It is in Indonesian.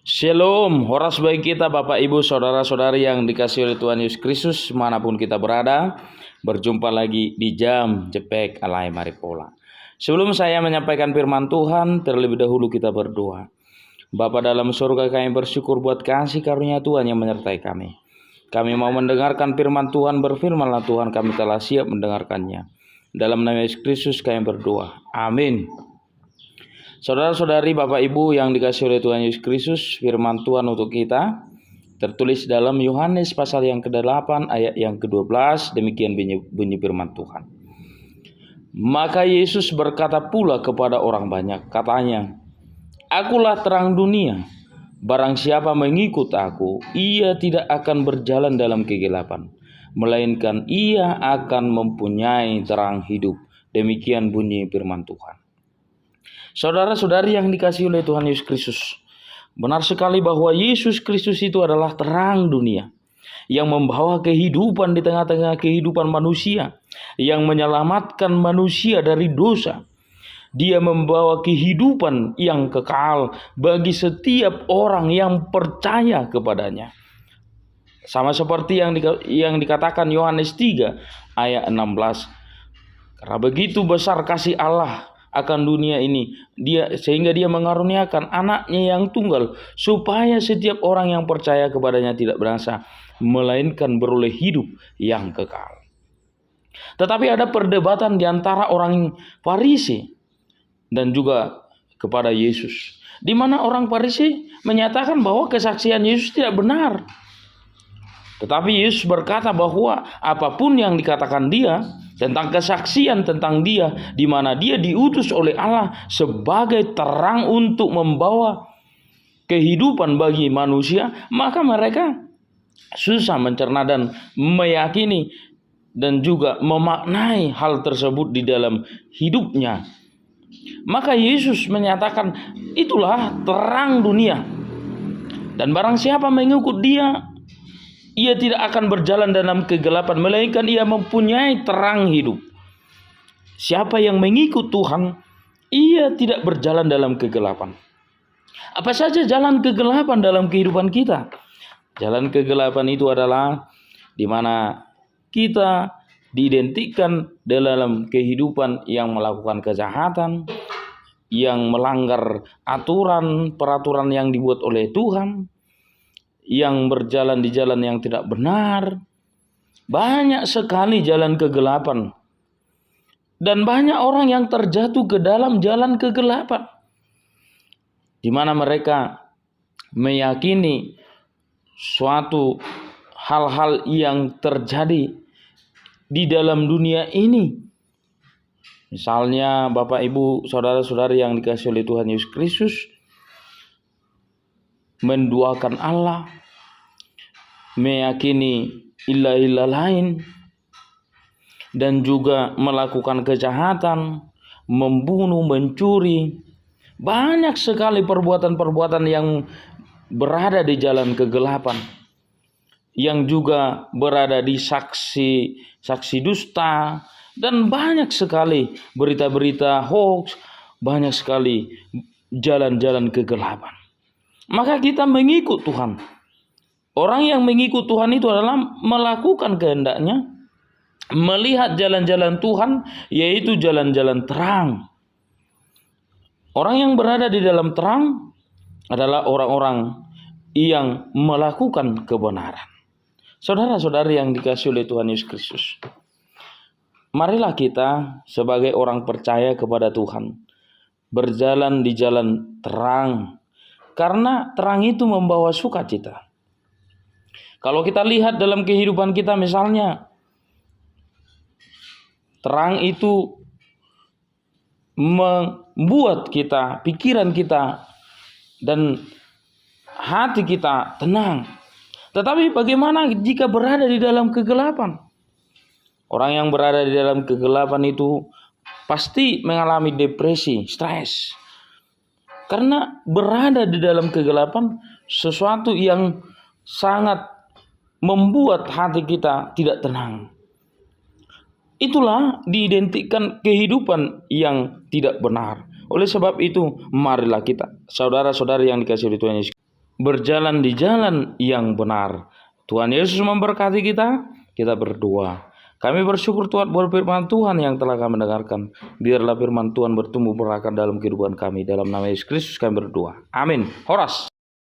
Shalom, horas baik kita Bapak Ibu Saudara-saudari yang dikasihi oleh Tuhan Yesus Kristus manapun kita berada. Berjumpa lagi di Jam Jepek Alai Maripola. Sebelum saya menyampaikan firman Tuhan, terlebih dahulu kita berdoa. Bapa dalam surga, kami bersyukur buat kasih karunia Tuhan yang menyertai kami. Kami mau mendengarkan firman Tuhan, berfirmanlah Tuhan, kami telah siap mendengarkannya. Dalam nama Yesus Kristus kami berdoa. Amin. Saudara-saudari, Bapak Ibu yang dikasihi oleh Tuhan Yesus Kristus, firman Tuhan untuk kita tertulis dalam Yohanes pasal yang ke-8 ayat yang ke-12. Demikian bunyi firman Tuhan. Maka Yesus berkata pula kepada orang banyak, katanya, "Akulah terang dunia. Barang siapa mengikut aku, ia tidak akan berjalan dalam kegelapan, melainkan ia akan mempunyai terang hidup." Demikian bunyi firman Tuhan. Saudara-saudari yang dikasihi oleh Tuhan Yesus Kristus, benar sekali bahwa Yesus Kristus itu adalah terang dunia yang membawa kehidupan di tengah-tengah kehidupan manusia, yang menyelamatkan manusia dari dosa. Dia membawa kehidupan yang kekal bagi setiap orang yang percaya kepadanya. Sama seperti yang dikatakan Yohanes 3 ayat 16. Karena begitu besar kasih Allah akan dunia ini, sehingga dia mengaruniakan anaknya yang tunggal, supaya setiap orang yang percaya kepadanya tidak binasa, melainkan beroleh hidup yang kekal. Tetapi ada perdebatan di antara orang Farisi dan juga kepada Yesus, di mana orang Farisi menyatakan bahwa kesaksian Yesus tidak benar. Tetapi Yesus berkata bahwa apapun yang dikatakan dia tentang kesaksian tentang dia, di mana dia diutus oleh Allah sebagai terang untuk membawa kehidupan bagi manusia, maka mereka susah mencerna dan meyakini dan juga memaknai hal tersebut di dalam hidupnya. Maka Yesus menyatakan, itulah terang dunia, dan barang siapa mengikut dia, ia tidak akan berjalan dalam kegelapan, melainkan ia mempunyai terang hidup. Siapa yang mengikut Tuhan, ia tidak berjalan dalam kegelapan. Apa saja jalan kegelapan dalam kehidupan kita? Jalan kegelapan itu adalah di mana kita diidentikan dalam kehidupan yang melakukan kejahatan, yang melanggar peraturan yang dibuat oleh Tuhan, yang berjalan di jalan yang tidak benar. Banyak sekali jalan kegelapan, dan banyak orang yang terjatuh ke dalam jalan kegelapan, di mana mereka meyakini suatu hal-hal yang terjadi di dalam dunia ini. Misalnya Bapak Ibu Saudara-saudari yang dikasihi oleh Tuhan Yesus Kristus, menduakan Allah, meyakini ilah-ilah lain, dan juga melakukan kejahatan, membunuh, mencuri. Banyak sekali perbuatan-perbuatan yang berada di jalan kegelapan, yang juga berada di saksi dusta, dan banyak sekali berita-berita hoax, banyak sekali jalan-jalan kegelapan. Maka kita mengikut Tuhan. Orang yang mengikut Tuhan itu adalah melakukan kehendaknya, melihat jalan-jalan Tuhan, yaitu jalan-jalan terang. Orang yang berada di dalam terang adalah orang-orang yang melakukan kebenaran. Saudara-saudari yang dikasihi oleh Tuhan Yesus Kristus, marilah kita sebagai orang percaya kepada Tuhan berjalan di jalan terang, karena terang itu membawa sukacita. Kalau kita lihat dalam kehidupan kita, misalnya terang itu membuat kita, pikiran kita dan hati kita tenang. Tetapi bagaimana jika berada di dalam kegelapan? Orang yang berada di dalam kegelapan itu pasti mengalami depresi, stres. Karena berada di dalam kegelapan sesuatu yang sangat membuat hati kita tidak tenang. Itulah diidentikan kehidupan yang tidak benar. Oleh sebab itu, marilah kita, saudara-saudari yang dikasihi oleh Tuhan Yesus, berjalan di jalan yang benar. Tuhan Yesus memberkati kita. Kita berdoa. Kami bersyukur Tuhan buat firman Tuhan yang telah kami dengarkan. Biarlah firman Tuhan bertumbuh berakar dalam kehidupan kami. Dalam nama Yesus Kristus kami berdoa. Amin. Horas.